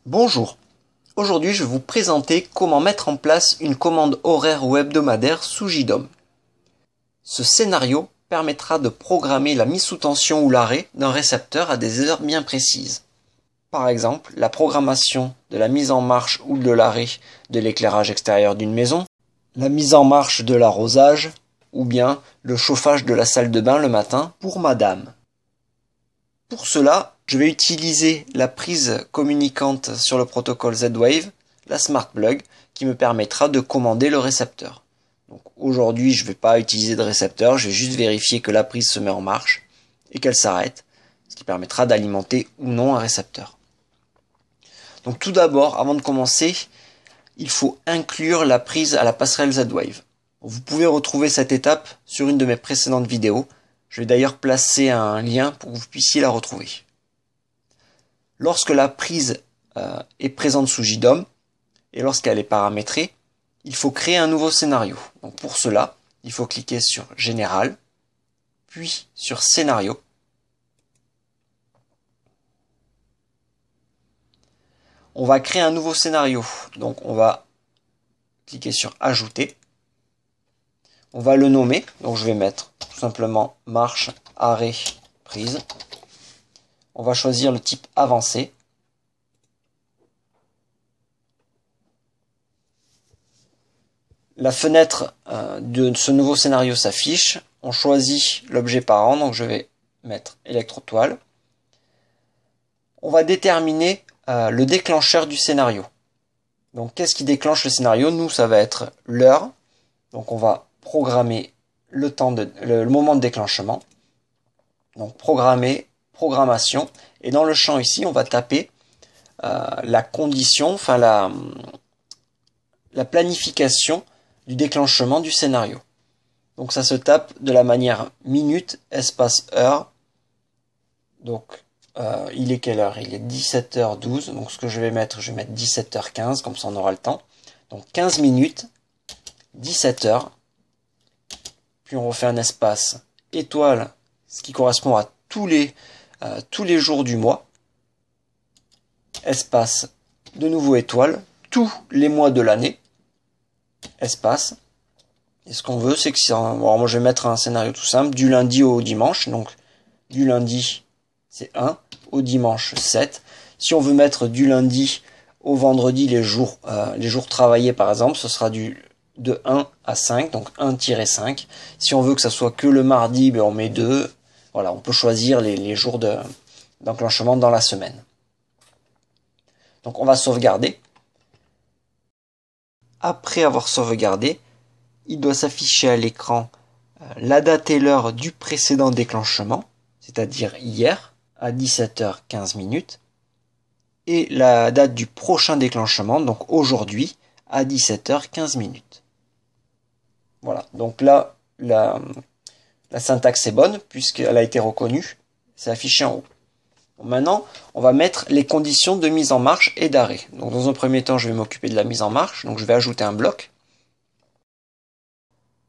Bonjour, aujourd'hui je vais vous présenter comment mettre en place une commande horaire ou hebdomadaire sous JDOM. Ce scénario permettra de programmer la mise sous tension ou l'arrêt d'un récepteur à des heures bien précises. Par exemple, la programmation de la mise en marche ou de l'arrêt de l'éclairage extérieur d'une maison, la mise en marche de l'arrosage, ou bien le chauffage de la salle de bain le matin pour madame. Pour cela, je vais utiliser la prise communicante sur le protocole Z-Wave, la Smart Plug, qui me permettra de commander le récepteur. Donc aujourd'hui, je ne vais pas utiliser de récepteur, je vais juste vérifier que la prise se met en marche et qu'elle s'arrête, ce qui permettra d'alimenter ou non un récepteur. Donc tout d'abord, avant de commencer, il faut inclure la prise à la passerelle Z-Wave. Vous pouvez retrouver cette étape sur une de mes précédentes vidéos. Je vais d'ailleurs placer un lien pour que vous puissiez la retrouver. Lorsque la prise est présente sous JDOM et lorsqu'elle est paramétrée, il faut créer un nouveau scénario. Donc pour cela, il faut cliquer sur Général, puis sur Scénario. On va créer un nouveau scénario. Donc on va cliquer sur Ajouter. On va le nommer. Donc je vais mettre tout simplement marche, arrêt, prise. On va choisir le type avancé. La fenêtre de ce nouveau scénario s'affiche. On choisit l'objet parent, donc je vais mettre électrotoile. On va déterminer le déclencheur du scénario. Donc qu'est-ce qui déclenche le scénario? Nous, ça va être l'heure. Donc on va programmer le moment de déclenchement. Donc programmer, programmation. Et dans le champ ici, on va taper la condition, enfin la planification du déclenchement du scénario. Donc ça se tape de la manière minute, espace, heure. Donc il est quelle heure? Il est 17h12. Donc ce que je vais mettre 17h15, comme ça on aura le temps. Donc 15 minutes, 17h. Puis on refait un espace étoile, ce qui correspond à tous les jours du mois. Espace, de nouveau étoile, tous les mois de l'année. Espace. Et ce qu'on veut, c'est que moi je vais mettre un scénario tout simple, du lundi au dimanche. Donc du lundi, c'est 1, au dimanche 7. Si on veut mettre du lundi au vendredi les jours travaillés par exemple, ce sera de 1 à 5, donc 1-5. Si on veut que ça soit que le mardi, on met 2. Voilà, on peut choisir les jours d'enclenchement dans la semaine. Donc on va sauvegarder. Après avoir sauvegardé, il doit s'afficher à l'écran la date et l'heure du précédent déclenchement, c'est-à-dire hier, à 17h15, et la date du prochain déclenchement, donc aujourd'hui, à 17h15. Voilà, donc là, la syntaxe est bonne, puisqu'elle a été reconnue, c'est affiché en haut. Bon, maintenant, on va mettre les conditions de mise en marche et d'arrêt. Donc dans un premier temps, je vais m'occuper de la mise en marche, donc je vais ajouter un bloc.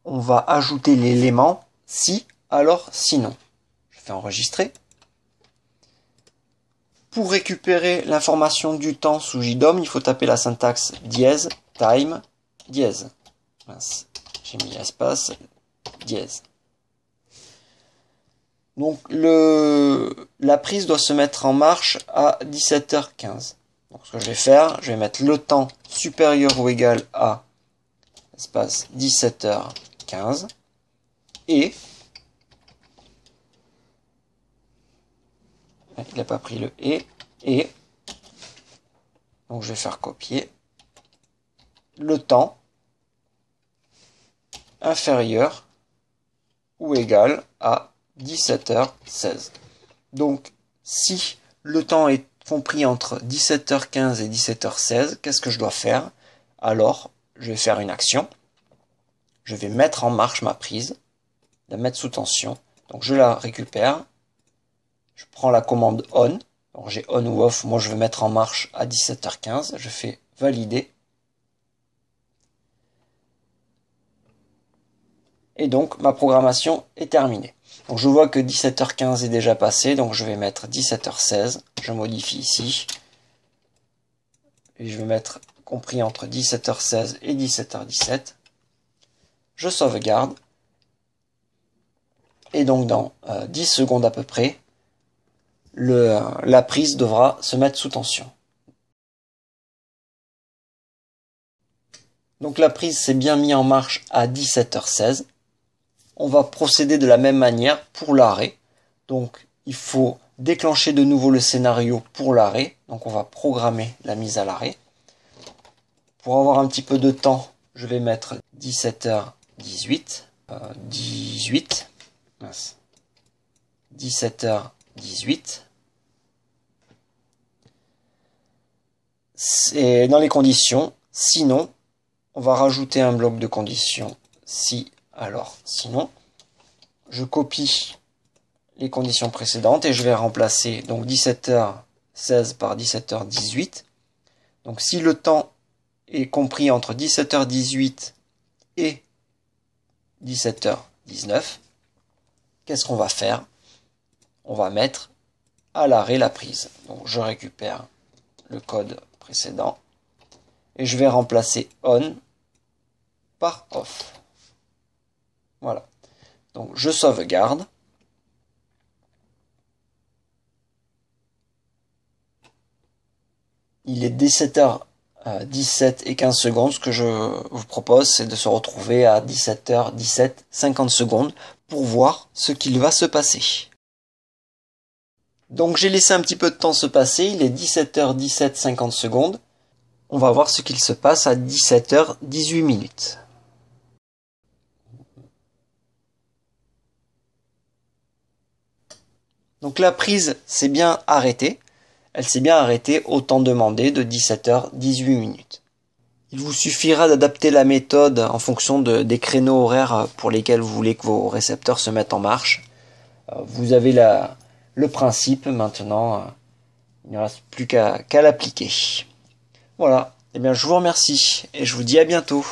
On va ajouter l'élément si, alors, sinon. Je fais enregistrer. Pour récupérer l'information du temps sous JDOM, il faut taper la syntaxe dièse, time, dièse. Mince, j'ai mis espace, dièse. Donc la prise doit se mettre en marche à 17h15. Donc ce que je vais faire, je vais mettre le temps supérieur ou égal à espace 17h15 et il n'a pas pris le et donc je vais faire copier le temps inférieur ou égal à 17h16. Donc si le temps est compris entre 17h15 et 17h16, qu'est-ce que je dois faire? Alors je vais faire une action. Je vais mettre en marche ma prise, la mettre sous tension. Donc je la récupère. Je prends la commande on. Donc j'ai on ou off. Moi je veux mettre en marche à 17h15. Je fais valider. Et donc ma programmation est terminée. Donc je vois que 17h15 est déjà passé. Donc je vais mettre 17h16. Je modifie ici. et je vais mettre compris entre 17h16 et 17h17. Je sauvegarde. Et donc dans 10 secondes à peu près, la prise devra se mettre sous tension. Donc la prise s'est bien mise en marche à 17h16. On va procéder de la même manière pour l'arrêt. Donc il faut déclencher de nouveau le scénario pour l'arrêt. Donc on va programmer la mise à l'arrêt. Pour avoir un petit peu de temps, je vais mettre 17h18. 17h18. C'est dans les conditions. Sinon, on va rajouter un bloc de conditions. Si, alors, sinon. Je copie les conditions précédentes et je vais remplacer donc 17h16 par 17h18. Donc si le temps est compris entre 17h18 et 17h19, qu'est-ce qu'on va faire? On va mettre à l'arrêt la prise. Donc je récupère le code précédent et je vais remplacer on par off. Voilà. Donc je sauvegarde. Il est 17h17 et 15 secondes. Ce que je vous propose, c'est de se retrouver à 17h17, 50 secondes pour voir ce qu'il va se passer. Donc j'ai laissé un petit peu de temps se passer. Il est 17h17, 50 secondes. On va voir ce qu'il se passe à 17h18 minutes. Donc la prise s'est bien arrêtée. Elle s'est bien arrêtée au temps demandé de 17h18 minutes. Il vous suffira d'adapter la méthode en fonction des créneaux horaires pour lesquels vous voulez que vos récepteurs se mettent en marche. Vous avez le principe maintenant. Il ne reste plus qu'à l'appliquer. Voilà. Eh bien, je vous remercie et je vous dis à bientôt.